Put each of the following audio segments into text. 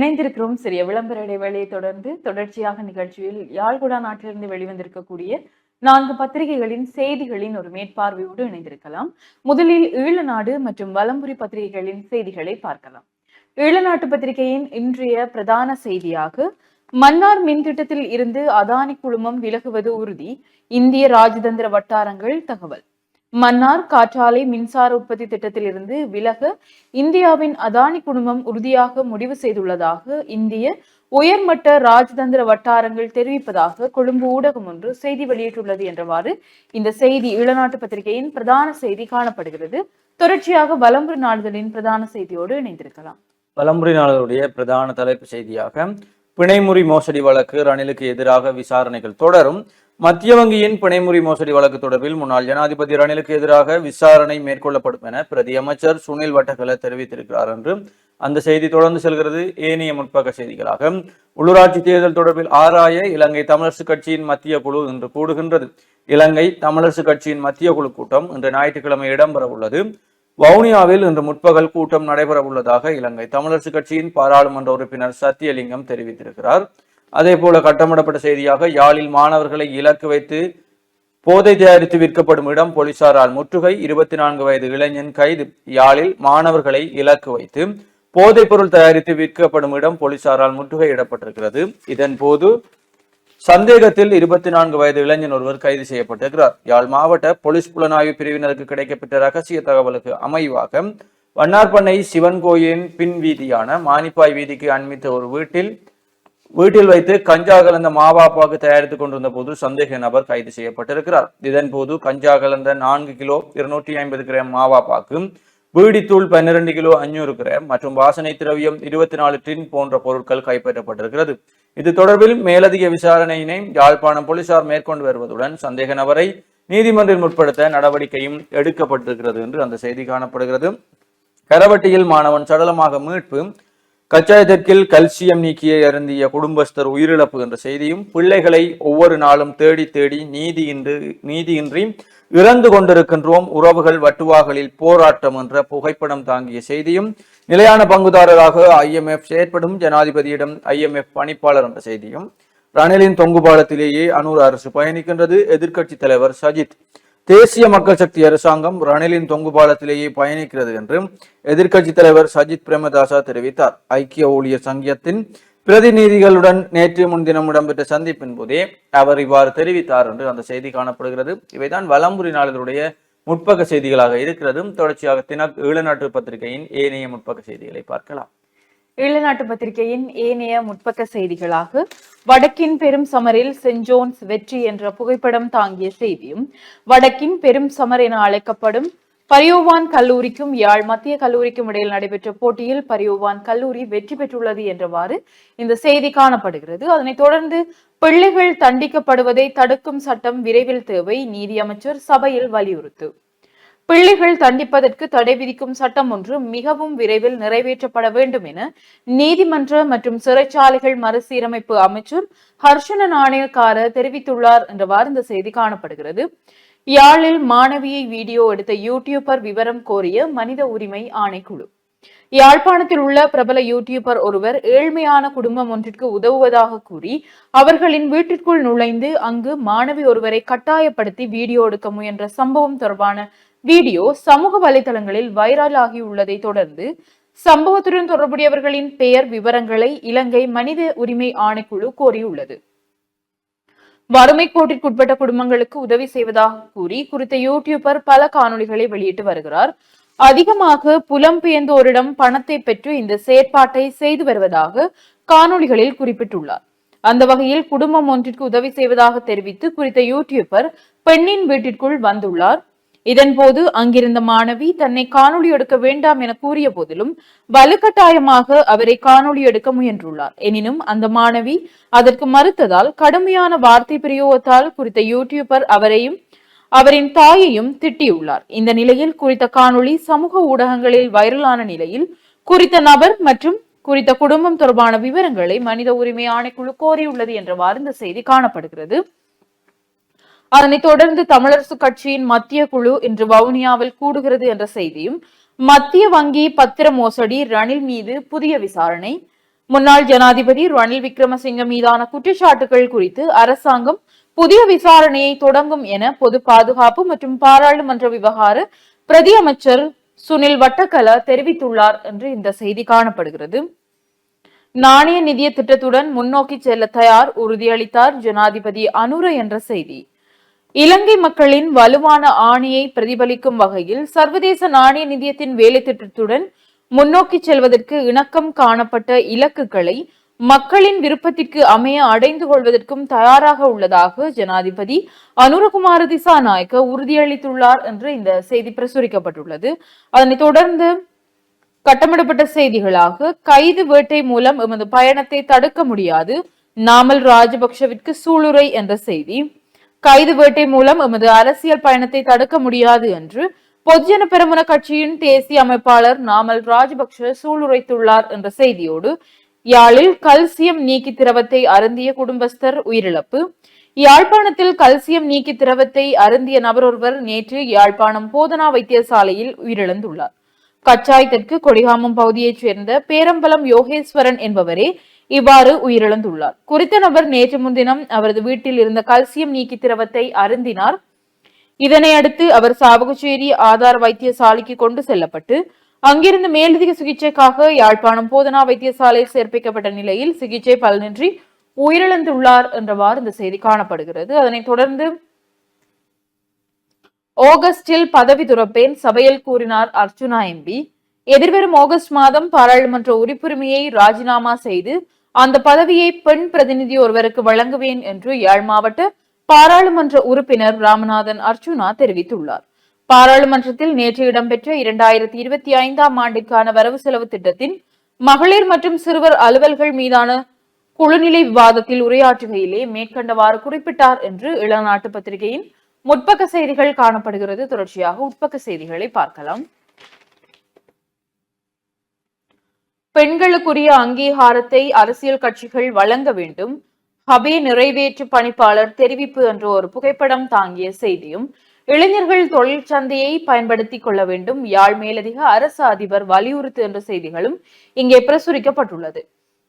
இணைந்திருக்கிறோம். சிறிய விளம்பர இடைவேளையை தொடர்ந்து தொடர்ச்சியாக நிகழ்ச்சியில் யாழ்குடா நாட்டிலிருந்து வெளிவந்திருக்கக்கூடிய 4 பத்திரிகைகளின் செய்திகளின் ஒரு மேற்பார்வையோடு இணைந்திருக்கலாம். முதலில் ஈழநாடு மற்றும் வலம்புரி பத்திரிகைகளின் செய்திகளை பார்க்கலாம். ஈழநாட்டு பத்திரிகையின் இன்றைய பிரதான செய்தியாக மன்னார் மின் திட்டத்தில் இருந்து அதானி குழுமம் விலகுவது உறுதி, இந்திய ராஜதந்திர வட்டாரங்கள் தகவல். மன்னார் காற்றாலை மின்சார உற்பத்தி திட்டத்தில் இருந்து விலக இந்தியாவின் அதானி குழுமம் உறுதியாக முடிவு செய்துள்ளதாக இந்திய உயர்மட்ட ராஜதந்திர வட்டாரங்கள் தெரிவிப்பதாக கொழும்பு ஊடகம் ஒன்று செய்தி வெளியிட்டுள்ளது என்றவாறு இந்த செய்தி ஈழநாட்டு பத்திரிகையின் பிரதான செய்தி காணப்படுகிறது. தொடர்ச்சியாக வலம்புரி நாளிதழின் பிரதான செய்தியோடு இணைந்திருக்கலாம். வலம்புரி நாளிதழுடைய பிரதான தலைப்பு செய்தியாக பிணைமுறி மோசடி வழக்கு ரணிலுக்கு எதிராக விசாரணைகள் தொடரும். மத்திய வங்கியின் பிணைமுறி மோசடி வழக்கு தொடர்பில் முன்னாள் ஜனாதிபதி ரணிலுக்கு எதிராக விசாரணை மேற்கொள்ளப்படும் என பிரதி அமைச்சர் சுனில் வட்டகல தெரிவித்திருக்கிறார் என்று அந்த செய்தி தொடர்ந்து செல்கிறது. ஏனைய முற்பக்க செய்திகளாக உள்ளூராட்சி தேர்தல் தொடர்பில் ஆராய இலங்கை தமிழரசு கட்சியின் மத்திய குழு இன்று கூடுகின்றது. இலங்கை தமிழரசு கட்சியின் மத்திய குழு கூட்டம் இன்று ஞாயிற்றுக்கிழமை இடம்பெற உள்ளது. வவுனியாவில் இன்று முற்பகல் கூட்டம் நடைபெற உள்ளதாக இலங்கை தமிழரசு கட்சியின் பாராளுமன்ற உறுப்பினர் சத்தியலிங்கம் தெரிவித்திருக்கிறார். அதே போல கட்டமிடப்பட்ட செய்தியாக யாழில் மாணவர்களை இலக்கு வைத்து போதை தயாரித்து விற்கப்படும் இடம் போலீசாரால் முற்றுகை, 24 வயது இளைஞன் கைது. யாழில் மாணவர்களை இலக்கு வைத்து போதைப் பொருள் தயாரித்து விற்கப்படும் இடம் போலீசாரால் முற்றுகையிடப்பட்டிருக்கிறது. இதன் போது சந்தேகத்தில் 24 வயது இளைஞன் ஒருவர் கைது செய்யப்பட்டிருக்கிறார். யாழ் மாவட்ட போலீஸ் புலனாய்வு பிரிவினருக்கு கிடைக்கப்பட்ட ரகசிய தகவலுக்கு அமைவாக வண்ணார்பண்ணை சிவன் கோயிலின் பின் வீதியான மானிப்பாய் வீதிக்கு அண்மித்த ஒரு வீட்டில் வைத்து கஞ்சா கலந்த மாவாப்பாக்கு தயாரித்துக் கொண்டிருந்த போது சந்தேக நபர் கைது செய்யப்பட்டிருக்கிறார். இதன் போது கஞ்சா கலந்த 4 கிலோ 250 கிராம் மாவாப்பாக்கு, பீடித்தூள் 12 கிலோ 500 கிராம் மற்றும் வாசனை திரவியம் 24 டின் போன்ற பொருட்கள் கைப்பற்றப்பட்டிருக்கிறது. இது தொடர்பில் மேலதிக விசாரணையினை யாழ்ப்பாணம் போலீசார் மேற்கொண்டு வருவதுடன் சந்தேக நபரை நீதிமன்றில் முற்படுத்த நடவடிக்கையும் எடுக்கப்பட்டிருக்கிறது என்று அந்த செய்தி காணப்படுகிறது. கரவட்டியில் மாணவன் சடலமாக மீட்பு, கச்சாயத்திற்கில் கல்சியம் நீக்கிய அருந்திய குடும்பஸ்தர் உயிரிழப்பு என்ற செய்தியும், பிள்ளைகளை ஒவ்வொரு நாளும் தேடி தேடி நீதியின்றி இறந்து கொண்டிருக்கின்றோம், உறவுகள் வட்டுவாகலில் போராட்டம் என்ற புகைப்படம் தாங்கிய செய்தியும், நிலையான பங்குதாரராக IMF செயற்படும் ஜனாதிபதியிடம் IMF பணிப்பாளர் என்ற செய்தியும், ரணிலின் தொங்கு பாலத்திலேயே அனூர் அரசு பயணிக்கின்றது, எதிர்க்கட்சி தலைவர் சஜித். தேசிய மக்கள் சக்தி அரசாங்கம் ரணிலின் தொங்கு பாலத்திலேயே பயணிக்கிறது என்று எதிர்க்கட்சி தலைவர் சஜித் பிரேமதாசா தெரிவித்தார். ஐக்கிய ஊழியர் சங்கத்தின் பிரதிநிதிகளுடன் நேற்று முன்தினம் இடம்பெற்ற சந்திப்பின் போதே அவர் இவ்வாறு தெரிவித்தார் என்று அந்த செய்தி காணப்படுகிறது. இவைதான் வலம்புரி நாளிதழுடைய முற்பக்க செய்திகளாக இருக்கிறது. தொடர்ச்சியாக ஈழநாட்டு பத்திரிகையின் ஏனைய முற்பக்க செய்திகளை பார்க்கலாம். ஈழநாட்டு பத்திரிகையின் ஏனைய முற்பக்க செய்திகளாக வடக்கின் பெரும் சமரில் சென்ட் ஜோன்ஸ் வெற்றி என்ற புகைப்படம் தாங்கிய செய்தியும், வடக்கின் பெரும் சமர் என அழைக்கப்படும் பரியோவான் கல்லூரிக்கும் யாழ் மத்திய கல்லூரிக்கும் இடையில் நடைபெற்ற போட்டியில் பரியோவான் கல்லூரி வெற்றி பெற்றுள்ளது என்றவாறு இந்த செய்தி காணப்படுகிறது. அதனைத் தொடர்ந்து பிள்ளைகள் தண்டிக்கப்படுவதை தடுக்கும் சட்டம் விரைவில் தேவை, நீதி அமைச்சர் சபையில் வலியுறுத்து. பிள்ளைகள் தண்டிப்பதற்கு தடை விதிக்கும் சட்டம் ஒன்று மிகவும் விரைவில் நிறைவேற்றப்பட வேண்டும் என நீதிமன்ற மற்றும் சிறைச்சாலைகள் மறுசீரமைப்பு அமைச்சர் ஹர்ஷன நாணயக்கார தெரிவித்துள்ளார் என்றவாறு இந்த செய்தி காணப்படுகிறது. யாழில் மாணவியை வீடியோ எடுத்த யூடியூபர் விவரம் கோரிய மனித உரிமை ஆணைக்குழு. யாழ்ப்பாணத்தில் உள்ள பிரபல யூடியூபர் ஒருவர் ஏழ்மையான குடும்பம் ஒன்றிற்கு உதவுவதாக கூறி அவர்களின் வீட்டிற்குள் நுழைந்து அங்கு மாணவி ஒருவரை கட்டாயப்படுத்தி வீடியோ எடுக்க முயன்ற சம்பவம் தொடர்பான வீடியோ சமூக வலைதளங்களில் வைரல் ஆகியுள்ளதை தொடர்ந்து சம்பவத்துடன் தொடர்புடையவர்களின் பெயர் விவரங்களை இலங்கை மனித உரிமை ஆணைக்குழு கோரியுள்ளது. வறுமை கோட்டிற்குட்பட்ட குடும்பங்களுக்கு உதவி செய்வதாக கூறி குறித்த யூடியூபர் பல காணொளிகளை வெளியிட்டு வருகிறார். அதிகமாக புலம்பெயர்ந்தோரிடம் பணத்தை பெற்று இந்த செயற்பாட்டை செய்து வருவதாக காணொளிகளில் குறிப்பிட்டுள்ளார். அந்த வகையில் குடும்பம் ஒன்றிற்கு உதவி செய்வதாக தெரிவித்து குறித்த யூடியூபர் பெண்ணின் வீட்டிற்குள் வந்துள்ளார். இதன் போது அங்கிருந்த மாணவி தன்னை காணொளி எடுக்க வேண்டாம் என கூறிய போதிலும் வலுக்கட்டாயமாக அவரை காணொளி எடுக்க முயன்றுள்ளார். எனினும் அந்த மாணவி அதற்கு மறுத்ததால் கடுமையான வார்த்தை பிரயோகத்தால் குறித்த யூடியூபர் அவரையும் அவரின் தாயையும் திட்டியுள்ளார். இந்த நிலையில் குறித்த காணொளி சமூக ஊடகங்களில் வைரலான நிலையில் குறித்த நபர் மற்றும் குறித்த குடும்பம் தொடர்பான விவரங்களை மனித உரிமை ஆணைக்குழு கோரியுள்ளது என்றவாறு இந்த செய்தி காணப்படுகிறது. அதனைத் தொடர்ந்து தமிழரசு கட்சியின் மத்திய குழு இன்று வவுனியாவில் கூடுகிறது என்ற செய்தியும், மத்திய வங்கி பத்திர மோசடி ரணில் மீது புதிய விசாரணை, முன்னாள் ஜனாதிபதி ரணில் விக்ரமசிங்க மீதான குற்றச்சாட்டுகள் குறித்து அரசாங்கம் புதிய விசாரணையை தொடங்கும் என பொது பாதுகாப்பு மற்றும் பாராளுமன்ற விவகார பிரதி அமைச்சர் சுனில் வட்டக்கல தெரிவித்துள்ளார் என்று இந்த செய்தி காணப்படுகிறது. நாணய நிதிய திட்டத்துடன் முன்னோக்கி செல்ல தயார் உறுதியளித்தார் ஜனாதிபதி அனுர என்ற செய்தி. இலங்கை மக்களின் வலுவான ஆணையை பிரதிபலிக்கும் வகையில் சர்வதேச நாணய நிதியத்தின் வேலை திட்டத்துடன் முன்னோக்கி செல்வதற்கு இணக்கம் காணப்பட்ட இலக்குகளை மக்களின் விருப்பத்திற்கு அமைய அடைந்து கொள்வதற்கும் தயாராக உள்ளதாக ஜனாதிபதி அனுரகுமார திசாநாயக்க உறுதியளித்துள்ளார் என்று இந்த செய்தி பிரசுரிக்கப்பட்டுள்ளது. அதனைத் தொடர்ந்து கட்டமிடப்பட்ட செய்திகளாக கைது வேட்டை மூலம் எமது பயணத்தை தடுக்க முடியாது, நாமல் ராஜபக்ஷவிற்கு சூளுரை என்ற செய்தி. கைது வேட்டை மூலம் எமது அரசியல் பயணத்தை தடுக்க முடியாது என்று பொதுஜன பெரமுன கட்சியின் தேசிய அமைப்பாளர் நாமல் ராஜபக்ஷ சூளுரைத்துள்ளார் என்ற செய்தியோடு யாழில் கல்சியம் நீக்கி திரவத்தை அருந்திய குடும்பஸ்தர் உயிரிழப்பு. யாழ்ப்பாணத்தில் கல்சியம் நீக்கி திரவத்தை அருந்திய நபர் ஒருவர் நேற்று யாழ்ப்பாணம் போதனா வைத்தியசாலையில் உயிரிழந்துள்ளார். கச்சாய் தெற்கு கொடிகாமம் பகுதியைச் சேர்ந்த பேரம்பலம் யோகேஸ்வரன் என்பவரே இவ்வாறு உயிரிழந்துள்ளார். குறித்த நபர் நேற்று முன்தினம் அவரது வீட்டில் இருந்த கல்சியம் நீக்கி திரவத்தை அருந்தினார். இதனை அடுத்து அவர் சாவகச்சேரி ஆதார வைத்தியசாலைக்கு கொண்டு செல்லப்பட்டு அங்கிருந்து மேலதிக சிகிச்சைக்காக யாழ்ப்பாணம் போதனா வைத்தியசாலையில் சேர்ப்பிக்கப்பட்ட நிலையில் சிகிச்சை பலனின்றி உயிரிழந்துள்ளார் என்றவாறு இந்த செய்தி காணப்படுகிறது. அதனைத் தொடர்ந்து ஆகஸ்டில் பதவி துறப்பேன் சபையில் கூறினார் அர்ச்சுனா எம்பி. எதிர்வரும் ஆகஸ்ட் மாதம் பாராளுமன்ற உறுப்புரிமையை ராஜினாமா செய்து அந்த பதவியை பெண் பிரதிநிதி ஒருவருக்கு வழங்குவேன் என்று யாழ் மாவட்ட பாராளுமன்ற உறுப்பினர் ராமநாதன் அர்ச்சுனா தெரிவித்துள்ளார். பாராளுமன்றத்தில் நேற்று இடம்பெற்ற 2025ஆம் ஆண்டிற்கான வரவு செலவு திட்டத்தின் மகளிர் மற்றும் சிறுவர் அலுவல்கள் மீதான குழுநிலை விவாதத்தில் உரையாற்றுகையிலே மேற்கண்டவாறு குறிப்பிட்டார் என்று இளநாட்டு பத்திரிகையின் முற்பக்க செய்திகள் காணப்படுகிறது. தொடர்ச்சியாக உட்பக்க செய்திகளை பார்க்கலாம். பெண்களுக்குரிய அங்கீகாரத்தை அரசியல் கட்சிகள் வழங்க வேண்டும், ஹபே நிறைவேற்று பணிப்பாளர் தெரிவிப்பு என்ற ஒரு புகைப்படம் தாங்கிய செய்தியும், இளைஞர்கள் தொழில் சந்தையை பயன்படுத்திக் கொள்ள வேண்டும், யாழ் மேலதிக அரசு அதிபர் வலியுறுத்து என்ற செய்திகளும் இங்கே பிரசுரிக்கப்பட்டுள்ளது.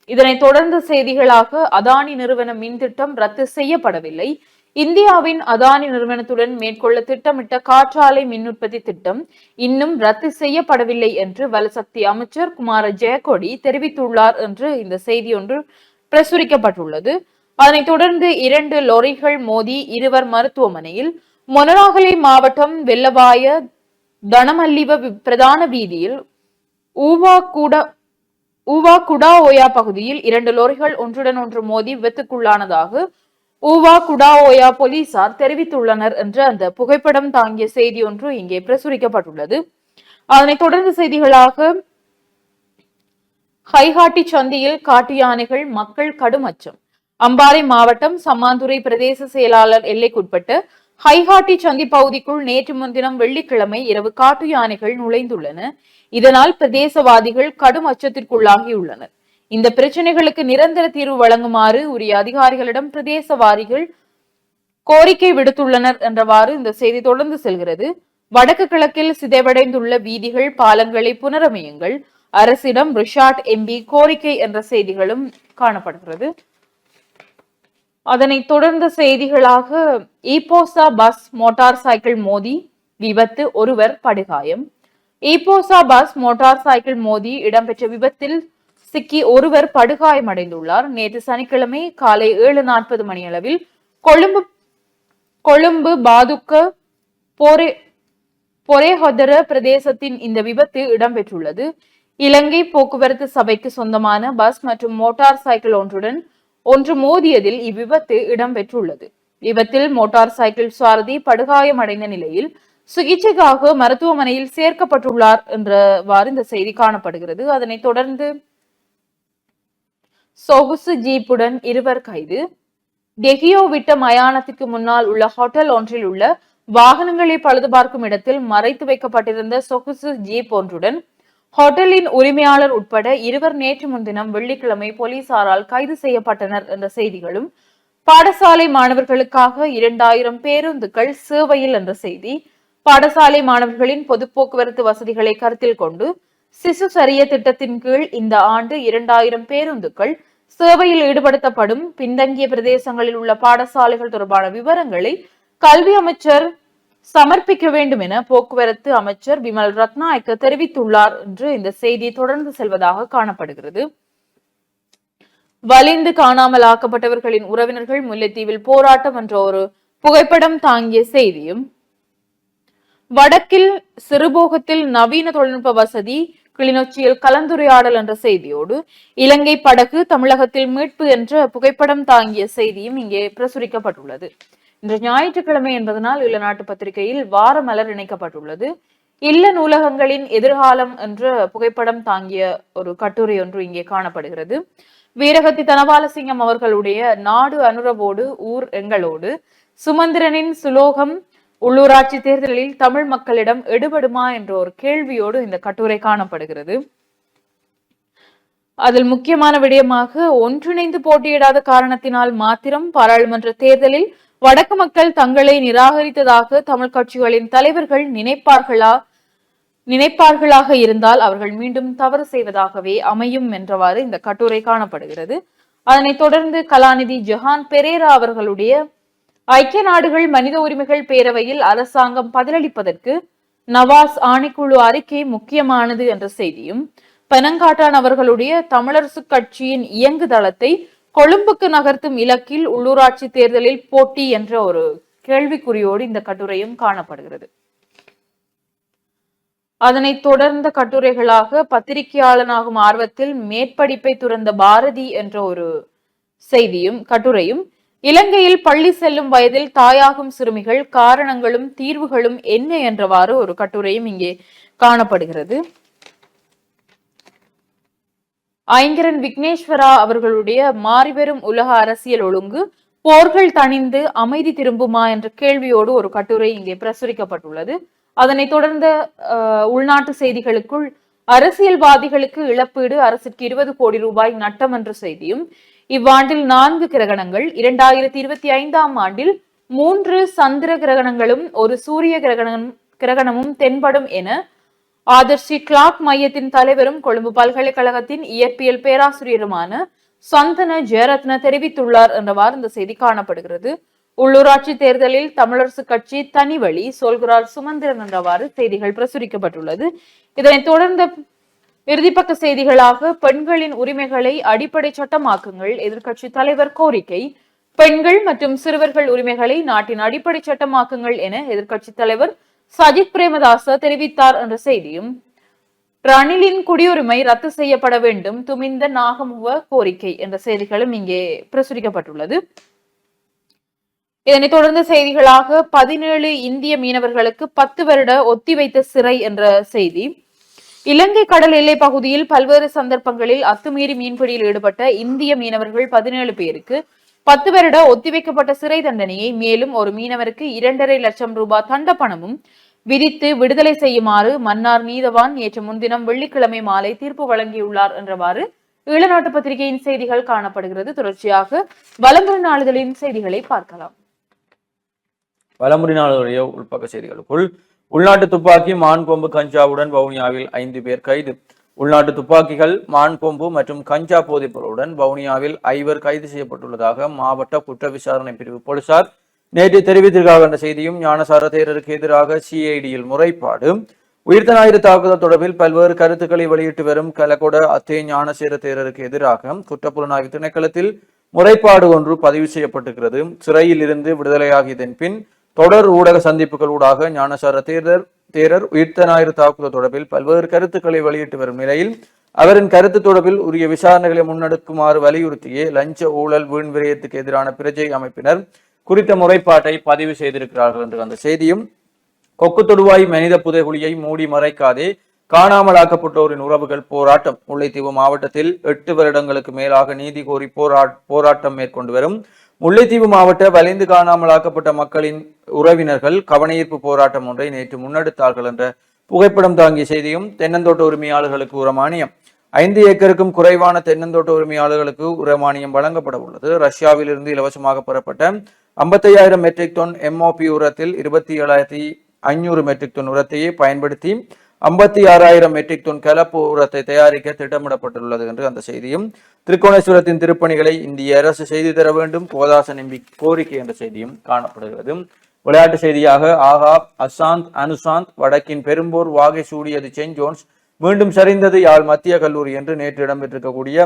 இதனைத் தொடர்ந்த செய்திகளாக அதானி நிறுவன மின் திட்டம் ரத்து செய்யப்படவில்லை, இந்தியாவின் அதானி நிறுவனத்துடன் மேற்கொள்ள திட்டமிட்ட காற்றாலை மின் உற்பத்தி திட்டம் இன்னும் ரத்து செய்யப்படவில்லை என்று வலசக்தி அமைச்சர் குமார ஜெயக்கொடி தெரிவித்துள்ளார் என்று இந்த செய்தி ஒன்று பிரசுரிக்கப்பட்டுள்ளது. அதனைத் தொடர்ந்து 2 லொரிகள் மோதி 2 மருத்துவமனையில். மொனராகலை மாவட்டம் வெள்ளவாய தனமல்லிவ பிரதான வீதியில் ஊவா குடாஓயா பகுதியில் 2 லொரிகள் ஒன்றுடன் ஒன்று மோதி விபத்துக்குள்ளானதாக ஊவா குடாஓயா போலீசார் தெரிவித்துள்ளனர் என்ற அந்த புகைப்படம் தாங்கிய செய்தி ஒன்று இங்கே பிரசுரிக்கப்பட்டுள்ளது. அதனைத் தொடர்ந்து செய்திகளாக கைகாட்டி சந்தியில் காட்டு யானைகள், மக்கள் கடும் அச்சம். அம்பாறை மாவட்டம் சம்மாந்துறை பிரதேச செயலாளர் எல்லைக்குட்பட்ட ஹைகாட்டி சந்தி பகுதிக்குள் நேற்று முன்தினம் வெள்ளிக்கிழமை இரவு காட்டு யானைகள் நுழைந்துள்ளன. இதனால் பிரதேசவாதிகள் கடும் அச்சத்திற்குள்ளாகியுள்ளனர். இந்த பிரச்சனைகளுக்கு நிரந்தர தீர்வு வழங்குமாறு உரிய அதிகாரிகளிடம் பிரதேசவாதிகள் கோரிக்கை விடுத்துள்ளனர் என்றவாறு இந்த செய்தி தொடர்ந்து செல்கிறது. வடக்கு கிழக்கில் சிதைவடைந்துள்ள வீதிகள், பாலங்களை புனரமையுங்கள், அரசிடம் ரிஷாட் எம்பி கோரிக்கை என்ற செய்திகளும் காணப்படுகிறது. அதனைத் தொடர்ந்த செய்திகளாக ஈப்போசா பஸ் மோட்டார் சைக்கிள் மோதி விபத்து, ஒருவர் படுகாயம். ஈப்போசா பஸ் மோட்டார் சைக்கிள் மோதி இடம்பெற்ற விபத்தில் சிக்கி ஒருவர் படுகாயமடைந்துள்ளார். நேற்று சனிக்கிழமை காலை 7:40 மணியளவில் கொழும்பு பாதுக்க பொரேஹொதர பிரதேசத்தின் இந்த விபத்து இடம்பெற்றுள்ளது. இலங்கை போக்குவரத்து சபைக்கு சொந்தமான பஸ் மற்றும் மோட்டார் சைக்கிள் ஒன்று மோதியதில் இவ்விபத்து இடம்பெற்றுள்ளது. விபத்தில் மோட்டார் சைக்கிள் சாரதி படுகாயமடைந்த நிலையில் சிகிச்சைக்காக மருத்துவமனையில் சேர்க்கப்பட்டுள்ளார் என்றவாறு இந்த செய்தி காணப்படுகிறது. அதனைத் தொடர்ந்து சொகுசு ஜீப்புடன் 2 கைது. டெஹியோ விட்ட மயானத்திற்கு முன்னால் உள்ள ஹோட்டல் ஒன்றில் உள்ள வாகனங்களை பழுது பார்க்கும் இடத்தில் மறைத்து வைக்கப்பட்டிருந்த சொகுசு ஜீப் ஒன்றுடன் ஹோட்டலின் உரிமையாளர் உட்பட 2 நேற்று முன்தினம் வெள்ளிக்கிழமை போலீசாரால் கைது செய்யப்பட்டனர் என்ற செய்திகளும், பாடசாலை மாணவர்களுக்காக 2000 பேருந்துகள் சேவையில் என்ற செய்தி, பாடசாலை மாணவர்களின் பொது போக்குவரத்து வசதிகளை கருத்தில் கொண்டு சிசு சரிய திட்டத்தின் கீழ் இந்த ஆண்டு 2000 பேருந்துகள் சேவையில் ஈடுபடுத்தப்படும். பின்தங்கிய பிரதேசங்களில் உள்ள பாடசாலைகள் தொடர்பான விவரங்களை கல்வி அமைச்சர் சமர்ப்பிக்க வேண்டும் என போக்குவரத்து அமைச்சர் விமல் ரத்நாயக்க தெரிவித்துள்ளார் என்று இந்த செய்தி தொடர்ந்து செல்வதாக காணப்படுகிறது. வலிந்து காணாமல் ஆக்கப்பட்டவர்களின் உறவினர்கள் முல்லைத்தீவில் போராட்டம் என்ற ஒரு புகைப்படம் தாங்கிய செய்தியும், வடக்கில் சிறுபோகத்தில் நவீன தொழில்நுட்ப வசதி, கிளிநொச்சியில் கலந்துரையாடல் என்ற செய்தியோடு இலங்கை படகு தமிழகத்தில் மீட்பு என்ற புகைப்படம் தாங்கிய செய்தியும் இங்கே பிரசுரிக்கப்பட்டுள்ளது. இன்று ஞாயிற்றுக்கிழமை என்பதனால் இல்ல நாட்டு பத்திரிகையில் வார மலர் இணைக்கப்பட்டுள்ளது. இல்ல நூலகங்களின் எதிர்காலம் என்ற புகைப்படம் தாங்கிய ஒரு கட்டுரை ஒன்று இங்கே காணப்படுகிறது. வீரகத்தி தனபாலசிங்கம் அவர்களுடைய நாடு அனுரவோடு ஊர் எங்களோடு, சுமந்திரனின் சுலோகம் உள்ளூராட்சி தேர்தலில் தமிழ் மக்களிடம் எடுபடுமா என்ற ஒரு கேள்வியோடு இந்த கட்டுரை காணப்படுகிறது. அதில் முக்கியமான விடயமாக, ஒன்றிணைந்து போட்டியிடாத காரணத்தினால் மாத்திரம் பாராளுமன்ற தேர்தலில் வடக்கு மக்கள் தங்களை நிராகரித்ததாக தமிழ் கட்சிகளின் தலைவர்கள் நினைப்பார்களாக இருந்தால் அவர்கள் மீண்டும் தவறு செய்வதாகவே அமையும் என்றவாறு இந்த கட்டுரை காணப்படுகிறது. அதனைத் தொடர்ந்து கலாநிதி ஜஹான் பெரேரா அவர்களுடைய ஐக்கிய நாடுகள் மனித உரிமைகள் பேரவையில் அரசாங்கம் பதிலளிப்பதற்கு நவாஸ் ஆணைக்குழு அறிக்கை முக்கியமானது என்ற செய்தியும், பெனங்காட்டான் அவர்களுடைய தமிழரசு கட்சியின் இயங்குதளத்தை கொழும்புக்கு நகர்த்தும் இலக்கில் உள்ளூராட்சி தேர்தலில் போட்டி என்ற ஒரு கேள்விக்குறியோடு இந்த கட்டுரையும் காணப்படுகிறது. அதனைத் தொடர்ந்த கட்டுரைகளாக பத்திரிகையாளனாகும் ஆர்வத்தில் மேற்படிப்பை துறந்த பாரதி என்ற ஒரு செய்தியும் கட்டுரையும், இலங்கையில் பள்ளி செல்லும் வயதில் தாயாகும் சிறுமிகள் காரணங்களும் தீர்வுகளும் என்ன என்றவாறு ஒரு கட்டுரையும் இங்கே காணப்படுகிறது. ஐங்கரன் விக்னேஸ்வரா அவர்களுடைய மாறிவரும் உலக அரசியல் ஒழுங்கு, போர்கள் தணிந்து அமைதி திரும்புமா என்ற கேள்வியோடு ஒரு கட்டுரை இங்கே பிரசுரிக்கப்பட்டுள்ளது. அதனைத் தொடர்ந்த உள்நாட்டு செய்திகளுக்குள், அரசியல்வாதிகளுக்கு இழப்பீடு, அரசுக்கு 20 கோடி ரூபாய் நட்டம் என்ற செய்தியும், இவ்வாண்டில் 4 கிரகணங்கள், 2025ஆம் ஆண்டில் 3 சந்திர கிரகணங்களும் 1 சூரிய கிரகணமும் தென்படும் என ஆதர்ஷி கிளாக் மையத்தின் தலைவரும் கொழும்பு பல்கலைக்கழகத்தின் இயற்பியல் பேராசிரியருமான சந்தன ஜெயரத்ன தெரிவித்துள்ளார் என்றவாறு இந்த செய்தி காணப்படுகிறது. உள்ளூராட்சி தேர்தலில் தமிழரசு கட்சி தனி வழி சொல்கிறார் சுமந்திரன் என்றவாறு செய்திகள் பிரசுரிக்கப்பட்டுள்ளது. இதனைத் தொடர்ந்த இறுதிப்பக்க செய்திகளாக, பெண்களின் உரிமைகளை அடிப்படை சட்டமாக்குங்கள், எதிர்க்கட்சி தலைவர் கோரிக்கை. பெண்கள் மற்றும் சிறுவர்கள் உரிமைகளை நாட்டின் அடிப்படை சட்டமாக்குங்கள் என எதிர்க்கட்சி தலைவர் சஜித் பிரேமதாச தெரிவித்தார் என்ற செய்தியும், ரணிலின் குடியுரிமை ரத்து செய்யப்பட வேண்டும், துமிந்த நாகமுவ கோரிக்கை என்ற செய்திகளும் இங்கே பிரசுரிக்கப்பட்டுள்ளது. இதனைத் தொடர்ந்த செய்திகளாக, 17 இந்திய மீனவர்களுக்கு 10 வருட ஒத்திவைத்த சிறை என்ற செய்தி. இலங்கை கடல் எல்லை பகுதியில் பல்வேறு சந்தர்ப்பங்களில் அத்துமீறி மீன்பிடியில் ஈடுபட்ட இந்திய மீனவர்கள் 17 பேருக்கு 10 வருட ஒத்திவைக்கப்பட்ட சிறை தண்டனையை மேலும் ஒரு மீனவருக்கு 2.5 லட்சம் ரூபாய் தண்ட பணமும் விதித்து விடுதலை செய்யுமாறு மன்னார் நீதவான் நேற்று முன்தினம் வெள்ளிக்கிழமை மாலை தீர்ப்பு வழங்கியுள்ளார் என்றவாறு ஈழநாட்டு பத்திரிகையின் செய்திகள் காணப்படுகிறது. தொடர்ச்சியாக வலம்புரி நாளிதழின் செய்திகளை பார்க்கலாம். வலம்புரி நாளிதழுடைய உள்பக்க செய்திகளுக்குள், உள்நாட்டு துப்பாக்கி, மான் கொம்பு, கஞ்சாவுடன் வவுனியாவில் 5 பேர் கைது. உள்நாட்டு துப்பாக்கிகள், மான் கொம்பு மற்றும் கஞ்சா போதைப்பொருளுடன் வவுனியாவில் 5 கைது செய்யப்பட்டுள்ளதாக மாவட்ட குற்ற விசாரணை பிரிவு போலீசார் நேற்று தெரிவித்திருக்காக என்ற செய்தியும், ஞானசார தேரருக்கு எதிராக சிஐடியில் முறைப்பாடு. உயிர்த்த ஞாயிறு தாக்குதல் தொடர்பில் பல்வேறு கருத்துக்களை வெளியிட்டு வரும் கலகொட அத்தே ஞானசேர தேரருக்கு எதிராக குற்றப்புலனாய்வு திணைக்களத்தில் முறைப்பாடு ஒன்று பதிவு செய்யப்பட்டிருக்கிறது. சிறையில் இருந்து விடுதலையாகியதன் பின் தொடர் ஊடக சந்திப்புகள் ஊடாக ஞானசார தேரர் உயிர்த்த ஞாயிறு தாக்குதல் தொடர்பில் பல்வேறு கருத்துக்களை வெளியிட்டு வரும் நிலையில் அவரின் கருத்து தொடர்பில் உரிய விசாரணைகளை முன்னெடுக்குமாறு வலியுறுத்தியே லஞ்ச ஊழல் வீண் விரயத்துக்கு எதிரான பிரஜை அமைப்பினர் குறித்த முறைப்பாட்டை பதிவு செய்திருக்கிறார்கள் என்று அந்த செய்தியும், கொக்கு தொடுவாய் மனித புதைகுழியை மூடி மறைக்காதே காணாமலாக்கப்பட்டோரின் உறவுகள் போராட்டம். முல்லைத்தீவு மாவட்டத்தில் 8 வருடங்களுக்கு மேலாக நீதி கோரி போராட்டம் மேற்கொண்டு வரும் முல்லைத்தீவு மாவட்ட வலிந்து காணாமலாக்கப்பட்ட மக்களின் உறவினர்கள் கவனஈர்ப்பு போராட்டம் ஒன்றை நேற்று முன்னெடுத்தார்கள் என்ற புகைப்படம் தாங்கிய செய்தியும், தென்னந்தோட்ட உரிமையாளர்களுக்கு உரமானியம். 5 ஏக்கருக்கும் குறைவான தென்னந்தோட்ட உரிமையாளர்களுக்கு உரமானியம் வழங்கப்பட உள்ளது. ரஷ்யாவில் இருந்து இலவசமாக பெறப்பட்ட 55,000 மெட்ரிக் டன் MOP உரத்தில் 27,500 மெட்ரிக் டன் உரத்தையே பயன்படுத்தி 56,000 மெட்ரிக் டன் கலப்பு உரத்தை தயாரிக்க திட்டமிடப்பட்டுள்ளது என்று அந்த செய்தியும், திருக்கோணேஸ்வரத்தின் திருப்பணிகளை இந்திய அரசு செய்து தர வேண்டும் கோதாசன் எம்பி கோரிக்கை என்ற செய்தியும் காணப்படுகிறது. விளையாட்டு செய்தியாக ஆகா அசாந்த் அனுசாந்த் வடக்கின் பெரும்போர் வாகை சூடியது செயின்ட் ஜோன்ஸ் மீண்டும் சரிந்தது யாழ் மத்திய கல்லூரி என்று நேற்று இடம்பெற்றிருக்கக்கூடிய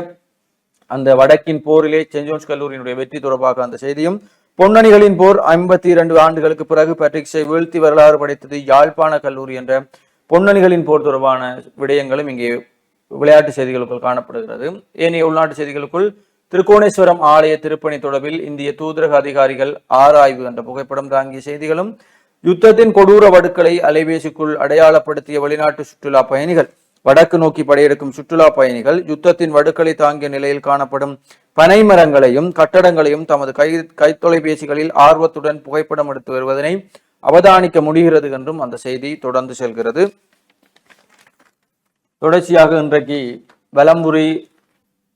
அந்த வடக்கின் போரிலே செயின்ட் ஜோன்ஸ் கல்லூரியினுடைய வெற்றி தொடர்பாக அந்த செய்தியும், பொன்னணிகளின் போர் 52 ஆண்டுகளுக்கு பிறகு பேட்ரிக்ஸை வீழ்த்தி வரலாறு படைத்தது யாழ்ப்பாண கல்லூரி என்ற பொன்னணிகளின் போர் தொடர்பான விடயங்களும் இங்கே விளையாட்டு செய்திகளுக்குள் காணப்படுகிறது. ஏனைய உள்நாட்டு செய்திகளுக்குள் திருக்கோணேஸ்வரம் ஆலய திருப்பணி தொடர்பில் இந்திய தூதரக அதிகாரிகள் ஆராய்வு என்ற புகைப்படம் தாங்கிய செய்திகளும், யுத்தத்தின் கொடூர வடுக்களை அலைபேசிக்குள் அடையாளப்படுத்திய வெளிநாட்டு சுற்றுலா பயணிகள், வடக்கு நோக்கி படையெடுக்கும் சுற்றுலா பயணிகள் யுத்தத்தின் வடுக்களை தாங்கிய நிலையில் காணப்படும் பனை மரங்களையும் கட்டடங்களையும் தமது கைத்தொலைபேசிகளில் ஆர்வத்துடன் புகைப்படம் எடுத்து வருவதனை அவதானிக்க முடிகிறது என்றும் அந்த செய்தி தொடர்ந்து செல்கிறது. தொடர்ச்சியாக இன்றைக்கு வலம்புரி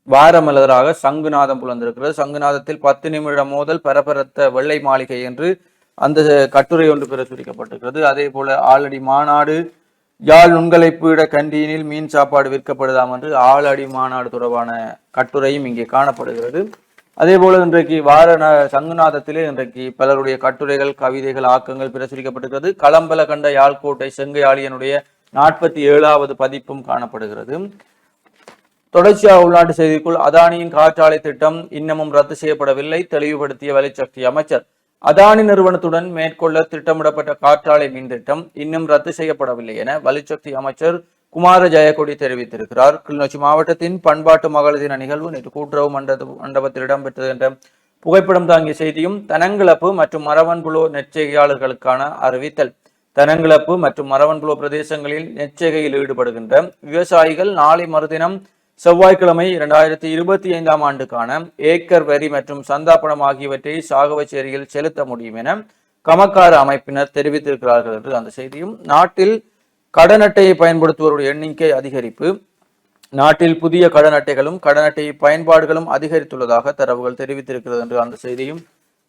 வாரமலராக சங்குநாதம் புலந்திருக்கிறது. சங்குநாதத்தில் 10 நிமிட மோதல் பரபரத்த வெள்ளை மாளிகை என்று அந்த கட்டுரை ஒன்று பிரசுரிக்கப்பட்டிருக்கிறது. அதே போல ஆலடி மாநாடு, யாழ் நுண்கலைப்பீட கண்டீனில் மீன் சாப்பாடு விற்கப்படுதாம் என்று ஆலடி மாநாடு தொடர்பான கட்டுரையும் இங்கே காணப்படுகிறது. அதே போல இன்றைக்கு சங்குநாதத்திலே இன்றைக்கு பலருடைய கட்டுரைகள், கவிதைகள், ஆக்கங்கள் பிரசுரிக்கப்பட்டிருக்கிறது. களம்பல கண்ட யாழ்கோட்டை செங்கையாளியனுடைய 47வது பதிப்பும் காணப்படுகிறது. தொடர்ச்சியாக உள்நாட்டு செய்திக்குள் அதானியின் காற்றாலை திட்டம் இன்னமும் ரத்து செய்யப்படவில்லை, தெளிவுபடுத்திய வலிசக்தி அமைச்சர். அதானி நிறுவனத்துடன் மேற்கொள்ள திட்டமிடப்பட்ட காற்றாலை மின் திட்டம் இன்னும் ரத்து செய்யப்படவில்லை என வலிசக்தி அமைச்சர் குமார ஜெயக்கொடி தெரிவித்திருக்கிறார். கிளிநொச்சி மாவட்டத்தின் பண்பாட்டு மகளிர் தின நிகழ்வு நேற்று கூட்டுறவு மண்டபத்தில் இடம்பெற்றது என்ற புகைப்படம் தாங்கிய செய்தியும், தனங்கிழப்பு மற்றும் மரவன்புலோ நெற்செய்கையாளர்களுக்கான அறிவித்தல். தனங்கிழப்பு மற்றும் மரவன்புலோ பிரதேசங்களில் நெற்செய்கையில் ஈடுபடுகின்ற விவசாயிகள் நாளை மறுதினம் செவ்வாய்க்கிழமை 2025ஆம் ஆண்டுக்கான ஏக்கர் வரி மற்றும் சந்தாப்பணம் ஆகியவற்றை சாகவச்சேரியில் செலுத்த முடியும் என கமக்கார அமைப்பினர் தெரிவித்திருக்கிறார்கள் என்று அந்த செய்தியும், நாட்டில் கடன் அட்டையை பயன்படுத்துவோருடைய எண்ணிக்கை அதிகரிப்பு, நாட்டில் புதிய கடன் அட்டைகளும் கடன் அட்டை பயன்பாடுகளும் அதிகரித்துள்ளதாக தரவுகள் தெரிவித்திருக்கிறது என்று அந்த செய்தியும்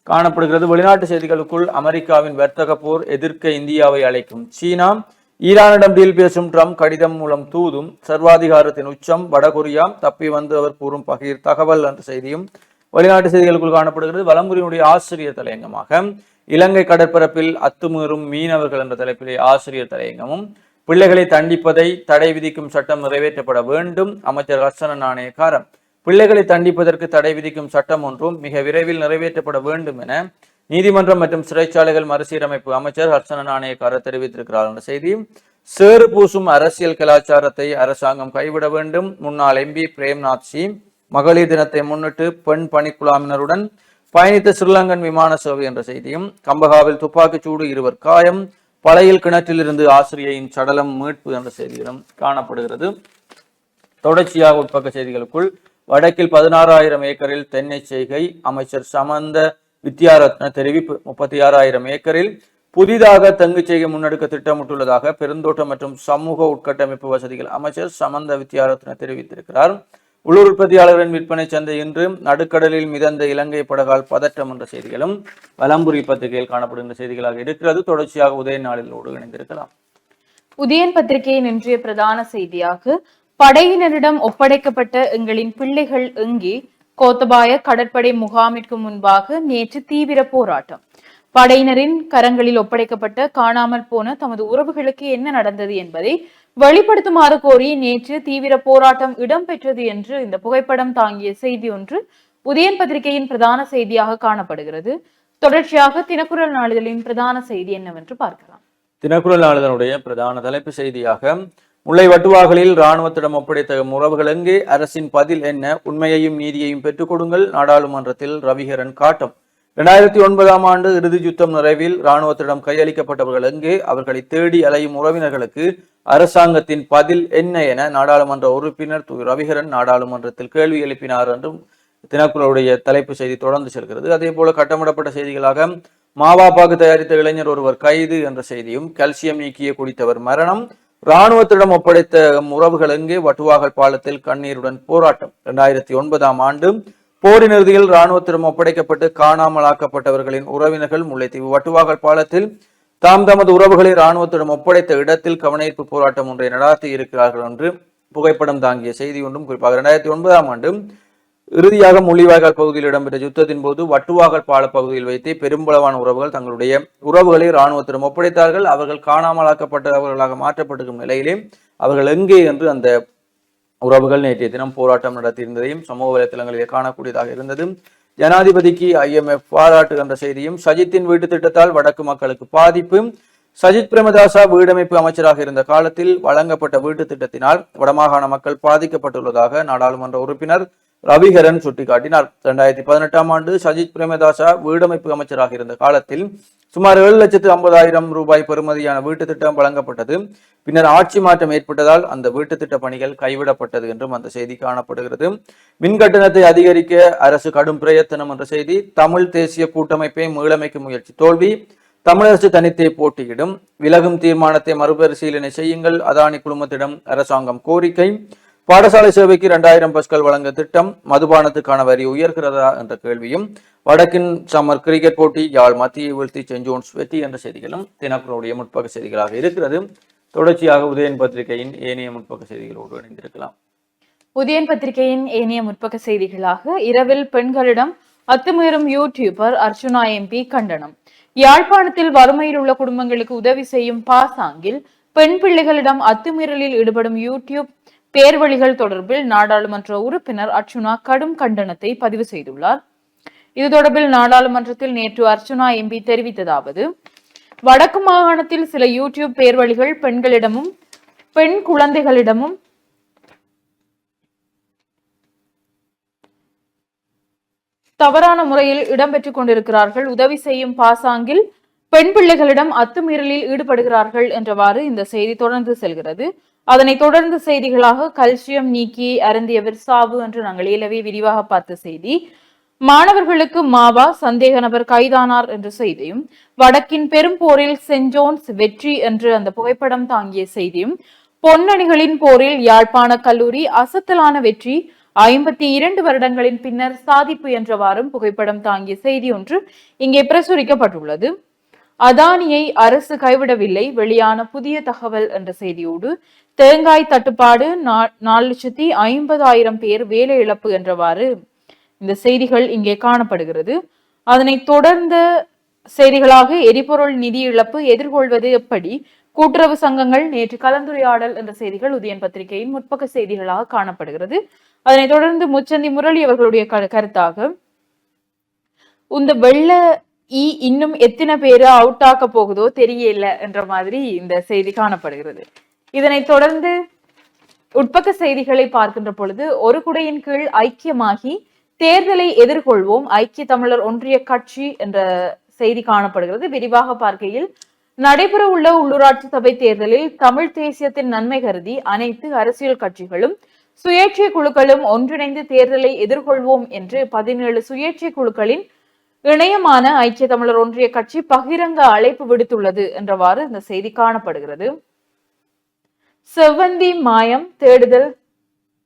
காணப்படுகிறது. வெளிநாட்டு செய்திகளுக்குள் அமெரிக்காவின் வர்த்தக போர் எதிர்க்க இந்தியாவை அழைக்கும் சீனா, ஈரானிடம் டீல் பேசும் ட்ரம்ப் கடிதம் மூலம் தூதும், சர்வாதிகாரத்தின் உச்சம் வடகொரியா தப்பி வந்து அவர் கூறும் பகிர் தகவல் என்ற செய்தியும் வெளிநாட்டு செய்திகளுக்குள் காணப்படுகிறது. வலம்புரியினுடைய ஆசிரியர் தலையங்கமாக இலங்கை கடற்பரப்பில் அத்துமீறும் மீனவர்கள் என்ற தலைப்பிலே ஆசிரியர் தலையங்கமும், பிள்ளைகளை தண்டிப்பதை தடை விதிக்கும் சட்டம் நிறைவேற்றப்பட வேண்டும், அமைச்சர் ஹர்சன நாணயக்காரர். பிள்ளைகளை தண்டிப்பதற்கு தடை விதிக்கும் சட்டம் ஒன்றும் மிக விரைவில் நிறைவேற்றப்பட வேண்டும் என நீதிமன்றம் மற்றும் சிறைச்சாலைகள் மறுசீரமைப்பு அமைச்சர் ஹர்சன நாணயக்காரர் தெரிவித்திருக்கிறார் என்ற செய்தி. சேறு பூசும் அரசியல் கலாச்சாரத்தை அரசாங்கம் கைவிட வேண்டும், முன்னாள் எம்பி பிரேம்நாத் சி. மகளிர் தினத்தை முன்னிட்டு பெண் பணிக்குழாமினருடன் பயணித்த ஸ்ரீலங்கன் விமான சேவை என்ற செய்தியும், கம்பகாவில் துப்பாக்கிச் சூடு 2 காயம், பழையில் கிணற்றில் இருந்து ஆசிரியையின் சடலம் மீட்பு என்ற செய்திகளும் காணப்படுகிறது. தொடர்ச்சியாக உட்பக்க செய்திகளுக்குள் வடக்கில் 16,000 ஏக்கரில் தென்னை செய்கை, அமைச்சர் சமந்த வித்யாரத்ன தெரிவிப்பு. 36,000 ஏக்கரில் புதிதாக தெங்கு செய்கை முன்னெடுக்க திட்டமிட்டுள்ளதாக பெருந்தோட்டம் மற்றும் சமூக உட்கட்டமைப்பு வசதிகள் அமைச்சர் சமந்த வித்யாரத்ன தெரிவித்திருக்கிறார். உள்ளூர் உற்பத்தியாளர்களின் விற்பனை சந்தை இன்று நடுக்கடலில் மிதந்த இலங்கை படகால் பதற்றம் என்ற செய்திகளும் வலம்புரி பத்திரிகையில் காணப்படுகின்ற செய்திகளாக இருக்கிறது. தொடர்ச்சியாக உதயன் நாளிலோடு இணைந்திருக்கலாம். உதயன் பத்திரிகையின் இன்றைய பிரதான செய்தியாக படையினரிடம் ஒப்படைக்கப்பட்ட எங்களின் பிள்ளைகள் எங்கே? கோத்தபாய கடற்படை முகாமிற்கு முன்பாக நேற்று தீவிர போராட்டம். படையினரின் கரங்களில் ஒப்படைக்கப்பட்ட காணாமல் போன தமது உறவுகளுக்கு என்ன நடந்தது என்பதை வெளிப்படுத்துமாறு கோரி நேற்று தீவிர போராட்டம் இடம்பெற்றது என்று இந்த புகைப்படம் தாங்கிய செய்தி ஒன்று உதயன் பத்திரிகையின் பிரதான செய்தியாக காணப்படுகிறது. தொடர்ச்சியாக தினக்குரல் நாளிதழின் பிரதான செய்தி என்னவென்று பார்க்கலாம். தினக்குரல் நாளிதழுடைய பிரதான தலைப்பு செய்தியாக முல்லை வட்டுவாகலில் இராணுவத்திடம் ஒப்படைத்த உறவுகள் எங்கே? அரசின் பதில் என்ன? உண்மையையும் நீதியையும் பெற்றுக் கொடுங்கள், நாடாளுமன்றத்தில் ரவிகரன் காட்டம். 2009ஆம் ஆண்டு இறுதி யுத்தம் நிறைவில் இராணுவத்திடம் கையளிக்கப்பட்டவர்கள் எங்கே? அவர்களை தேடி அலையும் உறவினர்களுக்கு அரசாங்கத்தின் பதில் என்ன என நாடாளுமன்ற உறுப்பினர் ரவிகரன் நாடாளுமன்றத்தில் கேள்வி எழுப்பினார் என்றும் தினக்குரலுடைய தலைப்பு செய்தி தொடர்ந்து செல்கிறது. அதே போல கட்டமிடப்பட்ட செய்திகளாக மாவாப்பாக்கு தயாரித்த இளைஞர் ஒருவர் கைது என்ற செய்தியும், கால்சியம் நீக்கிய குடித்தவர் மரணம், இராணுவத்திடம் ஒப்படைத்த உறவுகள் எங்கே? வட்டுவாகல் பாலத்தில் கண்ணீருடன் போராட்டம். 2009ஆம் ஆண்டு போரின் இறுதியில் இராணுவத்திடம் ஒப்படைக்கப்பட்டு காணாமலாக்கப்பட்டவர்களின் உறவினர்கள் முல்லைத்தீவு வட்டுவாகல் பாலத்தில் தாம் தமது உறவுகளை இராணுவத்திடம் ஒப்படைத்த இடத்தில் கவனஈர்ப்பு போராட்டம் ஒன்றை நடாத்தி இருக்கிறார்கள் என்று புகைப்படம் தாங்கிய செய்தி ஒன்றும் குறிப்பாக 2009ஆம் ஆண்டு இறுதியாக முள்ளிவாய்க்கால் பகுதியில் இடம்பெற்ற யுத்தத்தின் போது வட்டுவாகல் பால பகுதியில் வைத்தே பெரும்பளவான உறவுகள் தங்களுடைய உறவுகளை இராணுவத்திடம் ஒப்படைத்தார்கள். அவர்கள் காணாமலாக்கப்பட்டவர்களாக மாற்றப்பட்டிருக்கும் நிலையிலே அவர்கள் எங்கே என்று அந்த உறவுகள் நேற்றைய தினம் போராட்டம் நடத்தியிருந்ததையும் சமூக வலைதளங்களிலே காணக்கூடியதாக இருந்தது. ஜனாதிபதிக்கு IMF பாராட்டு என்ற செய்தியும், சஜித்தின் வீட்டு திட்டத்தால் வடக்கு மக்களுக்கு பாதிப்பு, சஜித் பிரேமதாசா வீடமைப்பு அமைச்சராக இருந்த காலத்தில் வழங்கப்பட்ட வீட்டு திட்டத்தினால் வடமாகாண மக்கள் பாதிக்கப்பட்டுள்ளதாக நாடாளுமன்ற உறுப்பினர் ரவிகரன் சுட்டிக்காட்டினார். 2018ஆம் ஆண்டு சஜித் பிரேமதாசா வீடமைப்பு அமைச்சராக இருந்த காலத்தில் சுமார் 7,50,000 ரூபாய் பெறுமதியான வீட்டு திட்டம் வழங்கப்பட்டது. பின்னர் ஆட்சி மாற்றம் ஏற்பட்டதால் அந்த வீட்டு திட்ட பணிகள் கைவிடப்பட்டது என்றும் அந்த செய்தி காணப்படுகிறது. மின் கட்டணத்தை அதிகரிக்க அரசு கடும் பிரயத்தனம் என்ற செய்தி, தமிழ் தேசிய கூட்டமைப்பை மீளமைக்கும் முயற்சி தோல்வி, தமிழரசு தனித்தே போட்டியிடும், விலகும் தீர்மானத்தை மறுபரிசீலனை செய்யுங்கள், அதானி குழுமத்திடம் அரசாங்கம் கோரிக்கை, பாடசாலை சேவைக்கு 2000 பஸ்கள் வழங்க திட்டம், மதுபானத்துக்கான வரி உயர்கிறதா என்ற கேள்வியும், வடக்கின் சம்மர் கிரிக்கெட் போட்டி, யாழ் மத்தியை வீழ்த்தி சென்ட் ஜோன்ஸ் வெற்றி என்ற செய்திகளும் தினக்குரலுடைய முற்பக்க செய்திகளாக இருக்கிறது. தொடர்ச்சியாக உதயன் பத்திரிகையின் ஏனைய முற்பக்க செய்திகளோடு இணைந்திருக்கலாம். உதயன் பத்திரிகையின் ஏனைய முற்பக்க செய்திகளாக இரவில் பெண்களிடம் அத்துமீறும் யூடியூபர் அர்ச்சுனா MP கண்டனம். யாழ்ப்பாணத்தில் வறுமையில் உள்ள குடும்பங்களுக்கு உதவி செய்யும் பாசாங்கில் பெண் பிள்ளைகளிடம் அத்துமீறலில் ஈடுபடும் யூடியூப் பேர்வழிகள் தொடர்பில் நாடாளுமன்ற உறுப்பினர் அர்ச்சுனா கடும் கண்டனத்தை பதிவு செய்துள்ளார். இது தொடர்பில் நாடாளுமன்றத்தில் நேற்று அர்ச்சுனா MP தெரிவித்ததாவது, வடக்கு மாகாணத்தில் சில யூடியூப் பேர்வழிகள் பெண்களிடமும் பெண் குழந்தைகளிடமும் தவறான முறையில் இடம்பெற்றுக் கொண்டிருக்கிறார்கள். உதவி செய்யும் பாசாங்கில் பெண் பிள்ளைகளிடம் அத்துமீறலில் ஈடுபடுகிறார்கள் என்றவாறு இந்த செய்தி தொடர்ந்து செல்கிறது. அதனைத் தொடர்ந்து செய்திகளாக கல்சியம் நீக்கி அருந்தியவர் சாவு என்று நாங்கள் ஏலவே விரிவாக பார்த்த செய்தி, மாணவர்களுக்கு மாவா சந்தேக நபர் கைதானார் என்ற செய்தியும், வடக்கின் பெரும் போரில் சென்ட் ஜோன்ஸ் வெற்றி என்று அந்த புகைப்படம் தாங்கிய செய்தியும், பொன்னணிகளின் போரில் யாழ்ப்பாண கல்லூரி அசத்தலான வெற்றி 52 வருடங்களின் பின்னர் சாதிப்பு என்றவாறும் புகைப்படம் தாங்கிய செய்தி ஒன்று இங்கே பிரசுரிக்கப்பட்டுள்ளது. அதானியை அரசு கைவிடவில்லை, வெளியான புதிய தகவல் என்ற செய்தியோடு தேங்காய் தட்டுப்பாடு 4,50,000 பேர் வேலை இழப்பு என்றவாறு இந்த செய்திகள் இங்கே காணப்படுகிறது. அதனைத் தொடர்ந்த செய்திகளாக எரிபொருள் நிதி இழப்பு எதிர்கொள்வது எப்படி, கூட்டுறவு சங்கங்கள் நேற்று கலந்துரையாடல் என்ற செய்திகள் உதயன் பத்திரிகையின் முற்பக்க செய்திகளாக காணப்படுகிறது. அதனைத் தொடர்ந்து முச்சந்தி முரளி அவர்களுடைய கருத்தாக, இந்த வெள்ள இன்னும் எத்தனை பேரு அவுட் ஆக்க போகுதோ தெரியல என்ற மாதிரி இந்த செய்தி காணப்படுகிறது. இதனைத் தொடர்ந்து உட்பக்க செய்திகளை பார்க்கின்ற பொழுது, ஒரு குடையின் கீழ் ஐக்கியமாகி தேர்தலை எதிர்கொள்வோம் ஐக்கிய தமிழர் ஒன்றிய கட்சி என்ற செய்தி காணப்படுகிறது. விரிவாக பார்க்கையில், நடைபெற உள்ள உள்ளூராட்சி சபை தேர்தலில் தமிழ் தேசியத்தின் நன்மை கருதி அனைத்து அரசியல் கட்சிகளும் சுயேட்சை குழுக்களும் ஒன்றிணைந்து தேர்தலை எதிர்கொள்வோம் என்று 17 சுயேட்சை குழுக்களின் இணையமான ஐக்கிய தமிழர் ஒன்றிய கட்சி பகிரங்க அழைப்பு விடுத்துள்ளது என்றவாறு இந்த செய்தி காணப்படுகிறது. செவ்வந்தி மாயம் தேடுதல்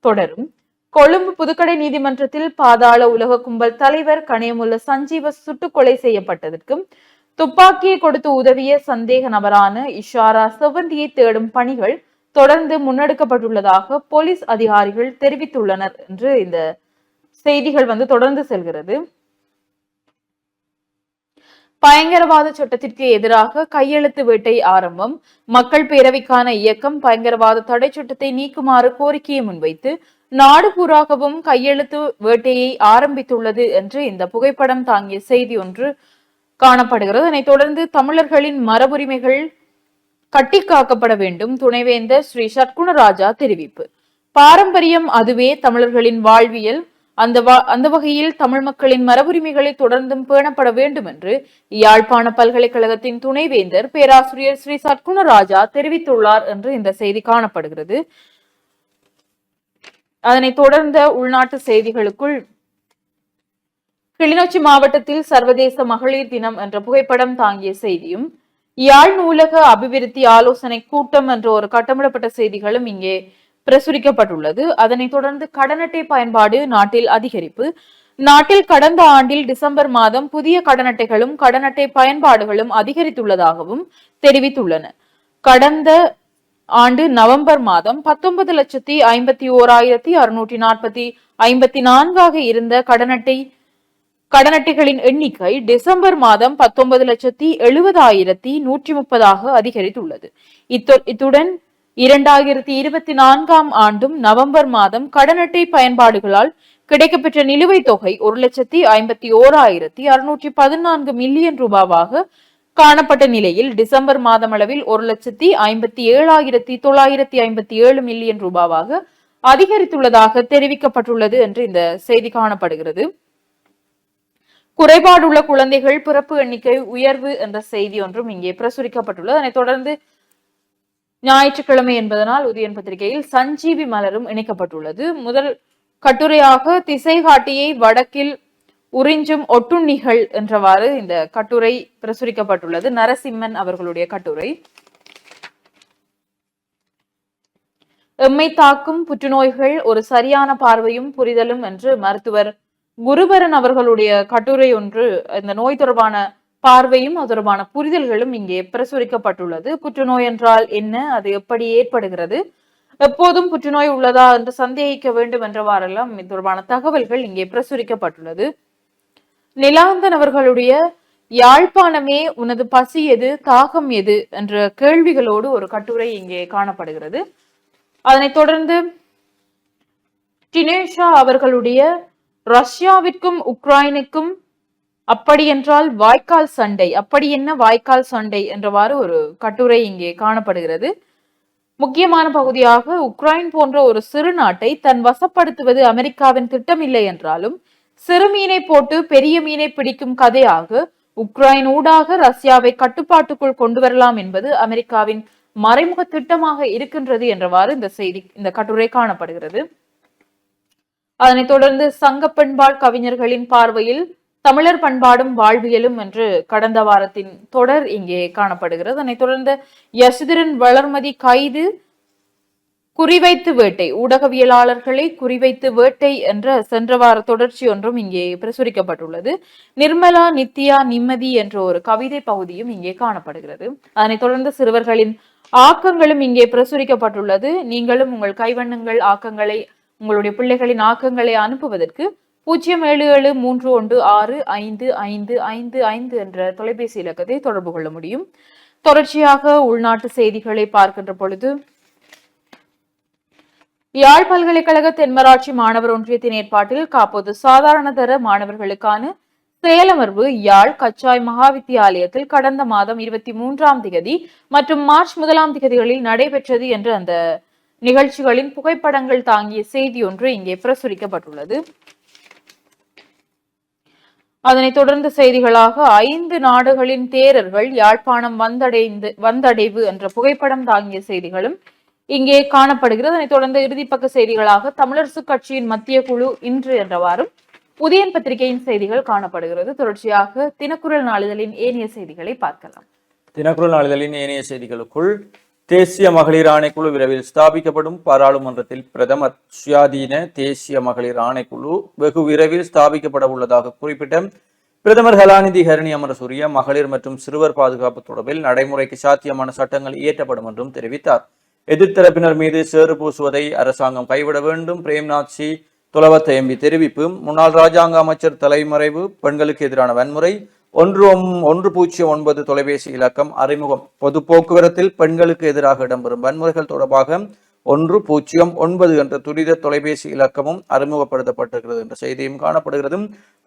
தொடரும். கொழும்பு புதுக்கடை நீதிமன்றத்தில் பாதாள உலக கும்பல் தலைவர் கணேமுல்ல சஞ்சீவ சுட்டுக்கொலை செய்யப்பட்டதற்கும் துப்பாக்கியை கொடுத்து உதவிய சந்தேக நபரான இஷாரா செவ்வந்தியை தேடும் பணிகள் தொடர்ந்து முன்னெடுக்கப்பட்டுள்ளதாக போலீஸ் அதிகாரிகள் தெரிவித்துள்ளனர் என்று இந்த செய்திகள் தொடர்ந்து செல்கிறது. பயங்கரவாத சட்டத்திற்கு எதிராக கையெழுத்து வேட்டை ஆரம்பம். மக்கள் பேரவைக்கான இயக்கம் பயங்கரவாத தடை சட்டத்தை நீக்குமாறு கோரிக்கையை முன்வைத்து நாடு பூராகவும் கையெழுத்து வேட்டையை ஆரம்பித்துள்ளது என்று இந்த புகைப்படம் தாங்கிய செய்தி ஒன்று காணப்படுகிறது. அதனைத் தொடர்ந்து தமிழர்களின் மரபுரிமைகள் கட்டி காக்கப்பட வேண்டும், துணைவேந்தர் ஸ்ரீ சட்குணராஜா தெரிவிப்பு. பாரம்பரியம் அதுவே தமிழர்களின் வாழ்வியல், அந்த வகையில் தமிழ் மக்களின் மரபுரிமைகளை தொடர்ந்தும் பேணப்பட வேண்டும் என்று யாழ்ப்பாண பல்கலைக்கழகத்தின் துணைவேந்தர் பேராசிரியர் ஸ்ரீ சட்குணராஜா தெரிவித்துள்ளார் என்று இந்த செய்தி காணப்படுகிறது. அதனைத் தொடர்ந்த உள்நாட்டு செய்திகளுக்குள், கிளிநொச்சி மாவட்டத்தில் சர்வதேச மகளிர் தினம் என்ற புகைப்படம் தாங்கிய செய்தியும், யாழ் நூலக அபிவிருத்தி ஆலோசனை கூட்டம் என்ற ஒரு கட்டமிடப்பட்ட செய்திகளும் இங்கே பிரசுரிக்கப்பட்டுள்ளது. அதனைத் தொடர்ந்து கடன் அட்டை பயன்பாடு நாட்டில் அதிகரிப்பு, நாட்டில் கடந்த ஆண்டில் டிசம்பர் மாதம் புதிய கடன் அட்டைகளும் கடன் அட்டை பயன்பாடுகளும் அதிகரித்துள்ளதாகவும் தெரிவித்துள்ளன. கடந்த ஆண்டு நவம்பர் மாதம் 19,51,654 இருந்த கடன் அட்டைகளின் எண்ணிக்கை டிசம்பர் மாதம் 19,70,130 அதிகரித்துள்ளது. இத்துடன் 2024 ஆண்டும் நவம்பர் மாதம் கடன் அட்டை பயன்பாடுகளால் கிடைக்கப்பெற்ற நிலுவைத் தொகை 1,51,614 மில்லியன் ரூபாவாக காணப்பட்ட நிலையில் டிசம்பர் மாதம் அளவில் 1,57,957 மில்லியன் ரூபாவாக அதிகரித்துள்ளதாக தெரிவிக்கப்பட்டுள்ளது என்று இந்த செய்தி காணப்படுகிறது. குறைபாடுள்ள குழந்தைகள் பிறப்பு எண்ணிக்கை உயர்வு என்ற செய்தி ஒன்றும் இங்கே பிரசுரிக்கப்பட்டுள்ளது. அதனைத் தொடர்ந்து ஞாயிற்றுக்கிழமை என்பதனால் உதயன் பத்திரிகையில் சஞ்சீவி மலரும் இணைக்கப்பட்டுள்ளது. முதல் கட்டுரையாக திசை காட்டியை வடக்கில் உறிஞ்சும் ஒட்டுண்ணிகள் என்றவாறு இந்த கட்டுரை பிரசுரிக்கப்பட்டுள்ளது. நரசிம்மன் அவர்களுடைய கட்டுரை. எம்மை தாக்கும் புற்றுநோய்கள் ஒரு சரியான பார்வையும் புரிதலும் என்று மருத்துவர் குருபரன் அவர்களுடைய கட்டுரை ஒன்று இந்த நோய் தொடர்பான பார்வையும் அது தொடர்பான புரிதல்களும் இங்கே பிரசுரிக்கப்பட்டுள்ளது. புற்றுநோய் என்றால் என்ன, அது எப்படி ஏற்படுகிறது, எப்போதும் புற்றுநோய் உள்ளதா என்று சந்தேகிக்க வேண்டும் என்றவாறெல்லாம் இது தொடர்பான தகவல்கள் இங்கே பிரசுரிக்கப்பட்டுள்ளது. நிலாந்தன் அவர்களுடைய யாழ்ப்பாணமே உனது பசி எது, தாகம் எது என்ற கேள்விகளோடு ஒரு கட்டுரை இங்கே காணப்படுகிறது. அதனைத் தொடர்ந்து டினேஷா அவர்களுடைய ரஷ்யாவிற்கும் உக்ரைனுக்கும் அப்படி என்றால் வாய்க்கால் சண்டை, அப்படி என்ன வாய்க்கால் சண்டை என்றவாறு ஒரு கட்டுரை இங்கே காணப்படுகிறது. முக்கியமான பகுதியாக உக்ரைன் போன்ற ஒரு சிறு நாட்டை தன் வசப்படுத்துவது அமெரிக்காவின் திட்டமில்லை என்றாலும் சிறு மீனை போட்டு பெரிய மீனை பிடிக்கும் கதையாக உக்ரைன் ஊடாக ரஷ்யாவை கட்டுப்பாட்டுக்குள் கொண்டு வரலாம் என்பது அமெரிக்காவின் மறைமுக திட்டமாக இருக்கின்றது என்றவாறு இந்த கட்டுரை காணப்படுகிறது. அதனைத் தொடர்ந்து சங்க பெண்பால் கவிஞர்களின் பார்வையில் தமிழர் பண்பாடும் வாழ்வியலும் என்று கடந்த வாரத்தின் தொடர் இங்கே காணப்படுகிறது. அதனைத் தொடர்ந்து யசுதிரன் வளர்மதி கைது, குறிவைத்து வேட்டை, ஊடகவியலாளர்களை குறிவைத்து வேட்டை என்ற சென்ற வார தொடர்ச்சி ஒன்றும் இங்கே பிரசுரிக்கப்பட்டுள்ளது. நிர்மலா நித்யா நிம்மதி என்ற ஒரு கவிதை பகுதியும் இங்கே காணப்படுகிறது. அதனைத் தொடர்ந்து சிறுவர்களின் ஆக்கங்களும் இங்கே பிரசுரிக்கப்பட்டுள்ளது. நீங்களும் உங்கள் கைவண்ணங்கள் ஆக்கங்களை, உங்களுடைய பிள்ளைகளின் ஆக்கங்களை அனுப்புவதற்கு 07731655555 என்ற தொலைபேசி இலக்கத்தை தொடர்பு கொள்ள முடியும். தொடர்ச்சியாக உள்நாட்டு செய்திகளை பார்க்கின்ற பொழுது, யாழ் பல்கலைக்கழக தென்மராட்சி மாணவர் ஒன்றியத்தின் ஏற்பாட்டில் காப்போது சாதாரண தர மாணவர்களுக்கான செயலமர்வு யாழ் கச்சாய் மகாவித்தியாலயத்தில் கடந்த மாதம் 23ஆம் திகதி மற்றும் மார்ச் 1ஆம் திகதிகளில் நடைபெற்றது என்று அந்த நிகழ்ச்சிகளின் புகைப்படங்கள் தாங்கிய செய்தி ஒன்று இங்கே பிரசுரிக்கப்பட்டுள்ளது. அதனைத் தொடர்ந்து செய்திகளாக 5 நாடுகளின் தேரர்கள் யாழ்ப்பாணம் வந்தடைவு என்ற புகைப்படம் தாங்கிய செய்திகளும் இங்கே காணப்படுகிறது. அதனைத் தொடர்ந்து இறுதிப்பக்க செய்திகளாக தமிழரசு கட்சியின் மத்திய குழு இன்று என்றவாறும் உதயன் பத்திரிகையின் செய்திகள் காணப்படுகிறது. தொடர்ச்சியாக தினக்குரல் நாளிதழின் ஏனைய செய்திகளை பார்க்கலாம். தினக்குரல் நாளிதழின் ஏனைய செய்திகளுக்குள் தேசிய மகளிர் ஆணைக்குழு விரைவில் ஸ்தாபிக்கப்படும். பாராளுமன்றத்தில் பிரதமர் சுயாதீன தேசிய மகளிர் ஆணைக்குழு வெகு விரைவில் ஸ்தாபிக்கப்பட உள்ளதாக குறிப்பிட்ட பிரதமர் கலாநிதி ஹரணி அமரசூரிய மகளிர் மற்றும் சிறுவர் பாதுகாப்பு தொடர்பில் நடைமுறைக்கு சாத்தியமான சட்டங்கள் இயற்றப்படும் என்றும் தெரிவித்தார். எதிர்த்தரப்பினர் மீது சேறு பூசுவதை அரசாங்கம் கைவிட வேண்டும். பிரேம்நாத் சி தொலவத்த எம்பி தெரிவிப்பு. முன்னாள் ராஜாங்க அமைச்சர் தலைமறைவு, பெண்களுக்கு எதிரான வன்முறை, 109 தொலைபேசி இலக்கம் அறிமுகம். பொது போக்குவரத்தில் பெண்களுக்கு எதிராக இடம்பெறும் வன்முறைகள் தொடர்பாக 109 என்ற துரித தொலைபேசி இலக்கமும் அறிமுகப்படுத்தப்பட்டிருக்கிறது என்ற செய்தியும் காணப்படுகிறது.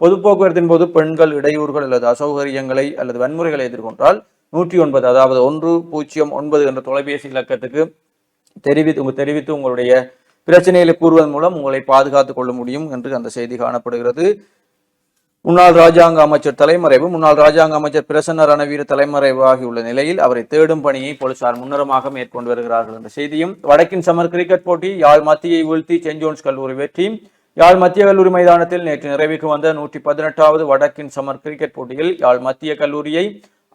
பொது போக்குவரத்தின் போது பெண்கள் இடையூறுகள் அல்லது அசௌகரியங்களை அல்லது வன்முறைகளை எதிர்கொண்டால் 109 அதாவது 109 என்ற தொலைபேசி இலக்கத்துக்கு தெரிவித்து உங்களுடைய பிரச்சனைகளை கூறுவதன் மூலம் உங்களை பாதுகாத்துக் கொள்ள முடியும் என்று அந்த செய்தி காணப்படுகிறது. முன்னாள் ராஜாங்க அமைச்சர் தலைமறைவு. முன்னாள் ராஜாங்க அமைச்சர் பிரசன்ன ரணவீர தலைமறைவாகியுள்ள நிலையில் அவரை தேடும் பணியை போலீசார் முன்னரமாக மேற்கொண்டு வருகிறார்கள் என்ற செய்தியும். வடக்கின் சமர் கிரிக்கெட் போட்டி. யாழ் மத்தியை வீழ்த்தி செயின்ட் ஜோன்ஸ் கல்லூரி வெற்றி. யாழ் மத்திய கல்லூரி மைதானத்தில் நேற்று நிறைவுக்கு வந்த 118வது வடக்கின் சமர் கிரிக்கெட் போட்டியில் யாழ் மத்திய கல்லூரியை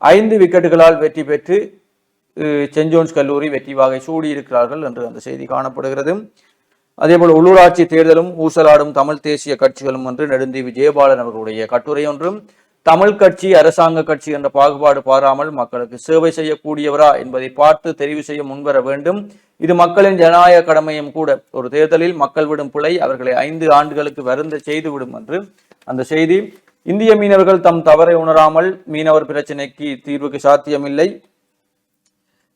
5 விக்கெட்டுகளால் வெற்றி பெற்று செயின்ட் ஜோன்ஸ் கல்லூரி வெற்றி வாகை சூடி இருக்கிறார்கள் என்று அந்த செய்தி காணப்படுகிறது. அதேபோல் உள்ளூராட்சி தேர்தலும் ஊசலாடும் தமிழ் தேசிய கட்சிகளும் என்று நெடுந்தீவு ஜெயபாலன் அவர்களுடைய கட்டுரை ஒன்றும், தமிழ் கட்சி அரசாங்க கட்சி என்ற பாகுபாடு பாராமல் மக்களுக்கு சேவை செய்யக்கூடியவரா என்பதை பார்த்து தெரிவு செய்ய முன்வர வேண்டும். இது மக்களின் ஜனநாயக கடமையும் கூட. ஒரு தேர்தலில் மக்கள் விடும் பிழை அவர்களை 5 ஆண்டுகளுக்கு வருந்த செய்துவிடும் என்று அந்த செய்தி. இந்திய மீனவர்கள் தம் தவறை உணராமல் மீனவர் பிரச்சினைக்கு தீர்வுக்கு சாத்தியமில்லை.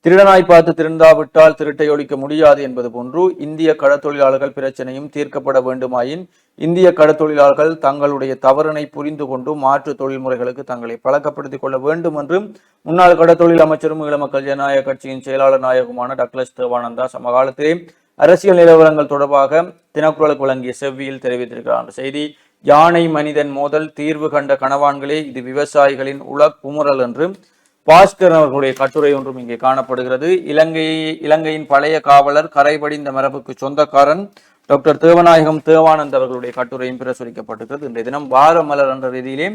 திருடனாய் பார்த்து திருந்தாவிட்டால் திருட்டை ஒழிக்க முடியாது என்பது போன்று இந்திய கடற்தொழிலாளர்கள் பிரச்சனையும் தீர்க்கப்பட வேண்டுமாயின் இந்திய கடற்தொழிலாளர்கள் தங்களுடைய தவறினை புரிந்து கொண்டு மாற்று தொழில்முறைகளுக்கு தங்களை பழக்கப்படுத்திக் கொள்ள வேண்டும் என்று முன்னாள் கடற்தொழில் அமைச்சரும் ஈழ மக்கள் ஜனநாயக கட்சியின் செயலாளர் நாயகமான டக்ளஸ் தேவானந்தா சமகாலத்திலே அரசியல் நிலவரங்கள் தொடர்பாக தினக்குரலுக்கு வழங்கிய செவ்வியில் தெரிவித்திருக்கிறார். செய்தி: யானை மனிதன் மோதல் தீர்வு கண்ட கணவான்களே, இது விவசாயிகளின் குமுறல் என்று பாஸ்கர் அவர்களுடைய கட்டுரை ஒன்றும் இங்கே காணப்படுகிறது. இலங்கையின் பழைய காவலர், கரைபடிந்த மரபுக்கு சொந்தக்காரன் டாக்டர் தேவநாயகம் தேவானந்த் அவர்களுடைய கட்டுரையும் பிரசுரிக்கப்பட்டிருக்கிறது. இன்றைய தினம் வார மலர் என்ற ரீதியிலே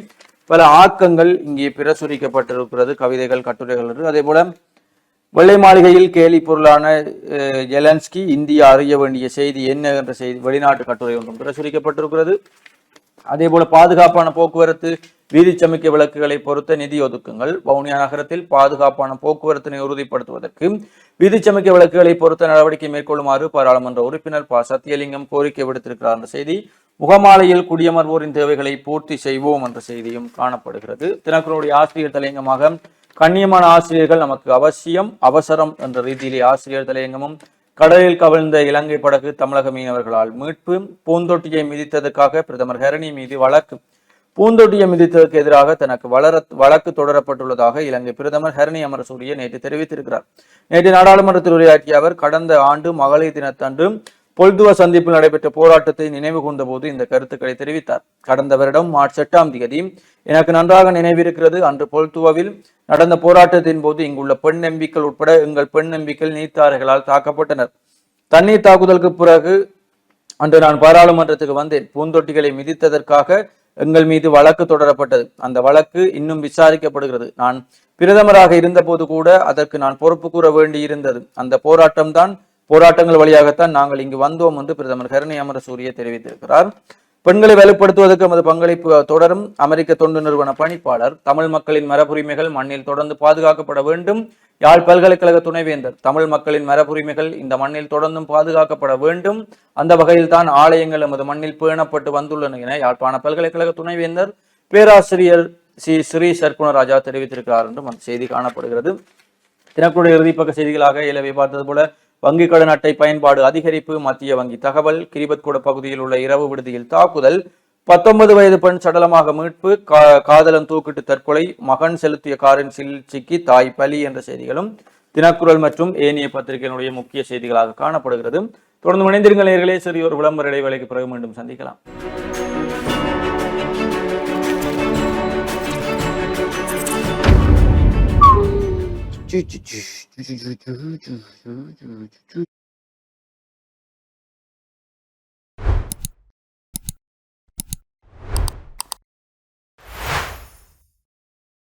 பல ஆக்கங்கள் இங்கே பிரசுரிக்கப்பட்டிருக்கிறது, கவிதைகள், கட்டுரைகள் என்று. அதே போல வெள்ளை மாளிகையில் கேலி பொருளான ஜெலன்ஸ்கி இந்தியா அறிய வேண்டிய செய்தி என்ன என்ற செய்தி வெளிநாட்டு கட்டுரை ஒன்றும் பிரசுரிக்கப்பட்டிருக்கிறது. அதே போல பாதுகாப்பான போக்குவரத்து, வீதி சமிக்கை விளக்குகளை பொறுத்த நிதி ஒதுக்குங்கள். வவுனியா நகரத்தில் பாதுகாப்பான போக்குவரத்தினை உறுதிப்படுத்துவதற்கு வீதி சமிக்கை விளக்குகளை பொறுத்த நடவடிக்கை மேற்கொள்ளுமாறு பாராளுமன்ற உறுப்பினர் ப. சத்தியலிங்கம் கோரிக்கை விடுத்திருக்கிறார் என்ற செய்தி. முகமாலையில் குடியமர்வோரின் தேவைகளை பூர்த்தி செய்வோம் என்ற செய்தியும் காணப்படுகிறது. தினக்குரலுடைய ஆசிரியர் தலையங்கமாக கண்ணியமான ஆசிரியர்கள் நமக்கு அவசியம் அவசரம் என்ற ரீதியிலே ஆசிரியர் தலையங்கமும், கடலில் கவிழ்ந்த இலங்கை படகு தமிழக மீனவர்களால் மீட்பு, பூந்தொட்டியை மிதித்ததற்காக பிரதமர் ஹரணி மீது வழக்கு. பூந்தொட்டியை மிதித்ததற்கு எதிராக தனக்கு வழக்கு தொடரப்பட்டுள்ளதாக இலங்கை பிரதமர் ஹரணி அமரசூரிய நேற்று தெரிவித்திருக்கிறார். நேற்று நாடாளுமன்றத்தில் உரையாற்றிய அவர், கடந்த ஆண்டு மகளிர் தினத்தன்று பொல்துவ சந்திப்பில் நடைபெற்ற போராட்டத்தை நினைவு கூர்ந்த போது இந்த கருத்துக்களை தெரிவித்தார். கடந்த வருடம் மார்ச் 8ஆம் தேதி எனக்கு நன்றாக நினைவிருக்கிறது. அன்று பொல்துவாவில் நடந்த போராட்டத்தின் போது இங்குள்ள பெண் எம்பிக்கள் உட்பட எங்கள் பெண் எம்பிக்கள் நீர்த்தாரைகளால் தாக்கப்பட்டனர். தண்ணீர் தாக்குதலுக்கு பிறகு அன்று நான் பாராளுமன்றத்துக்கு வந்தேன். பூந்தொட்டிகளை மிதித்ததற்காக எங்கள் மீது வழக்கு தொடரப்பட்டது. அந்த வழக்கு இன்னும் விசாரிக்கப்படுகிறது. நான் பிரதமராக இருந்த போது கூட அதற்கு நான் பொறுப்பு கூற வேண்டி இருந்தது. அந்த போராட்டங்கள் வழியாகத்தான் நாங்கள் இங்கு வந்தோம் என்று பிரதமர் ஹரணி அமரசூரிய தெரிவித்திருக்கிறார். பெண்களை வலுப்படுத்துவதற்கு நமது பங்களிப்பு தொடரும். அமெரிக்க தொண்டு நிறுவன பணிப்பாளர், தமிழ் மக்களின் மரபுரிமைகள் மண்ணில் தொடர்ந்து பாதுகாக்கப்பட வேண்டும். யாழ் பல்கலைக்கழக துணைவேந்தர், தமிழ் மக்களின் மரபுரிமைகள் இந்த மண்ணில் தொடர்ந்தும் பாதுகாக்கப்பட வேண்டும். அந்த வகையில் தான் ஆலயங்கள் நமது மண்ணில் பேணப்பட்டு வந்துள்ளன என யாழ்ப்பாண பல்கலைக்கழக துணைவேந்தர் பேராசிரியர் ஸ்ரீ சர்க்குணராஜா தெரிவித்திருக்கிறார் என்றும் அந்த செய்தி காணப்படுகிறது. தினக்குடைய இறுதிப்பக்க செய்திகளாக இலவை பார்த்தது போல, வங்கிக் கடன் அட்டை பயன்பாடு அதிகரிப்பு, மத்திய வங்கி தகவல், கிரிபத்கூட பகுதியில் உள்ள இரவு விடுதியில் தாக்குதல், 19 வயது பெண் சடலமாக மீட்பு, காதலன் தூக்கிட்டு தற்கொலை, மகன் செலுத்திய காரின் சிக்கி தாய் பலி என்ற செய்திகளும் தினக்குரல் மற்றும் ஏனைய பத்திரிகையினுடைய முக்கிய செய்திகளாக காணப்படுகிறது. தொடர்ந்து இணைந்திருங்கள் நேயர்களே. சிறிய ஒரு விளம்பர இடைவேளைக்கு பிறகு மீண்டும் சந்திக்கலாம்.